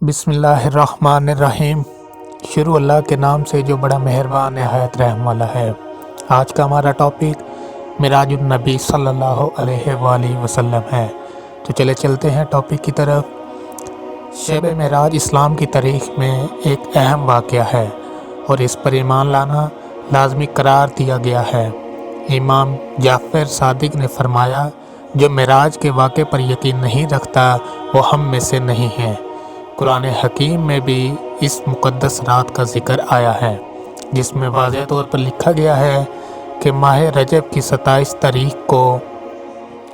बिस्मिल्लाहिर्रहमानिर्रहीम। शुरू अल्लाह के नाम से जो बड़ा मेहरबान नहायत रहम वाला है। आज का हमारा टॉपिक मिराजुन नबी सल्लल्लाहु अलैहि वसल्लम है। तो चलते हैं टॉपिक की तरफ। शब मिराज इस्लाम की तारीख़ में एक अहम वाक़या है और इस पर ईमान लाना लाजमी करार दिया गया है। इमाम जाफ़र सादिक ने फरमाया, जो मिराज के वाक़े पर यकीन नहीं रखता वो हम में से नहीं है। कुरान हकीम में भी इस मुक़द्दस रात का ज़िक्र आया है, जिसमें वाज़ेह तौर पर लिखा गया है कि माह रजब की 27 तारीख़ को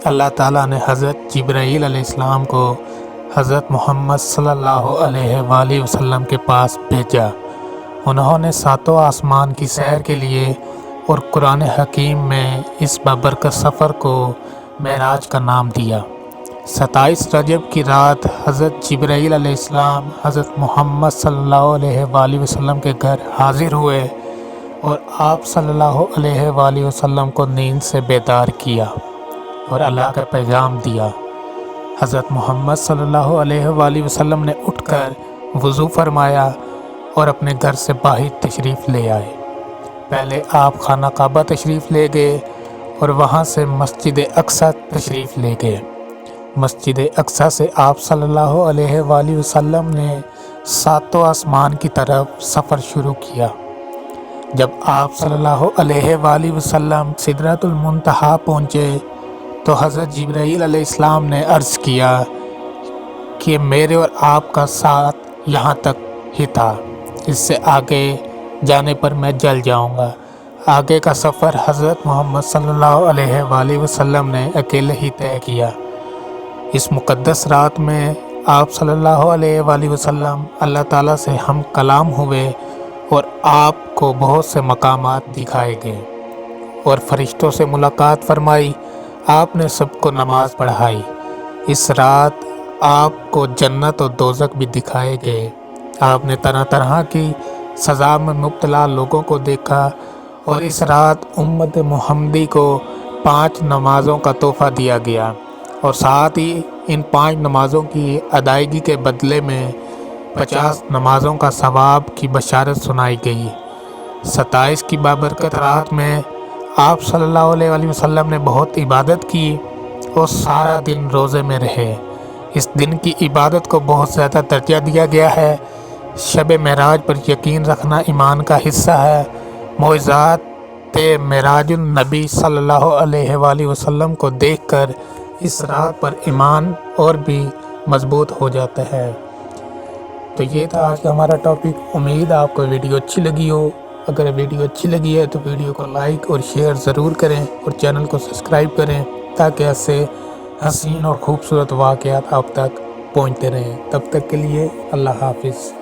अल्लाह ताला ने हज़रत जिब्राईल अलैहिस्सलाम को हज़रत मोहम्मद सल्लल्लाहु अलैहि वसल्लम के पास भेजा। उन्होंने सातों आसमान की सैर के लिए और कुरान हकीम में इस बाबरकत सफ़र को मेराज का नाम दिया। 27 रजब की रात हज़रत जिब्राईल अलैहिस्सलाम हज़रत मोहम्मद सल्लल्लाहु अलैहि वसल्लम के घर हाज़िर हुए और आप सल्लल्लाहु अलैहि वसल्लम को नींद से बेदार किया और अल्लाह का पैगाम दिया। हज़रत मोहम्मद सल्लल्लाहु अलैहि वसल्लम ने उठकर वज़ू फरमाया और अपने घर से बाहर तशरीफ़ ले आए। पहले आप खाना काबा तशरीफ़ ले गए और वहाँ से मस्जिद अक्सा तशरीफ़ ले गए। मस्जिद अक्सा से आप सल्लल्लाहु अलैहि वसल्लम ने सातों आसमान की तरफ सफ़र शुरू किया। जब आप सल्लल्लाहु अलैहि वसल्लम सिदरतुल मुंतहा पहुँचे तो हज़रत जिब्राईल अलैहिस्सलाम ने अर्ज़ किया कि मेरे और आपका साथ यहाँ तक ही था, इससे आगे जाने पर मैं जल जाऊँगा। आगे का सफ़र हज़रत मोहम्मद सल्लल्लाहु अलैहि वसल्लम ने अकेले ही तय किया। इस मुक़द्दस रात में आप सल्लल्लाहु अलैहि वसल्लम अल्लाह ताला से हम कलाम हुए और आपको बहुत से मकामात दिखाए गए और फरिश्तों से मुलाकात फरमाई। आपने सबको नमाज पढ़ाई। इस रात आपको जन्नत और दोज़ख भी दिखाए गए। आपने तरह तरह की सज़ा में मुब्तला लोगों को देखा और इस रात उम्मत मुहम्मदी को 5 नमाज़ों का तोहफ़ा दिया गया और साथ ही इन 5 नमाज़ों की अदायगी के बदले में 50 नमाज़ों का सवाब की बशारत सुनाई गई। 27 की बाबरकत रात में आप सल्लल्लाहु अलैहि वसल्लम ने बहुत इबादत की और सारा दिन रोज़े में रहे। इस दिन की इबादत को बहुत ज़्यादा दर्जा दिया गया है। शब मिराज पर यकीन रखना ईमान का हिस्सा है। मौइज़ात मिराजुन नबी सल्लल्लाहु अलैहि वसल्लम को देखकर इस रात पर ईमान और भी मजबूत हो जाता है। तो ये था आज का हमारा टॉपिक। उम्मीद आपको वीडियो अच्छी लगी हो। अगर वीडियो अच्छी लगी है तो वीडियो को लाइक और शेयर ज़रूर करें और चैनल को सब्सक्राइब करें ताकि ऐसे हसीन और ख़ूबसूरत वाक़यात आप तक पहुँचते रहें। तब तक के लिए अल्लाह हाफिज़।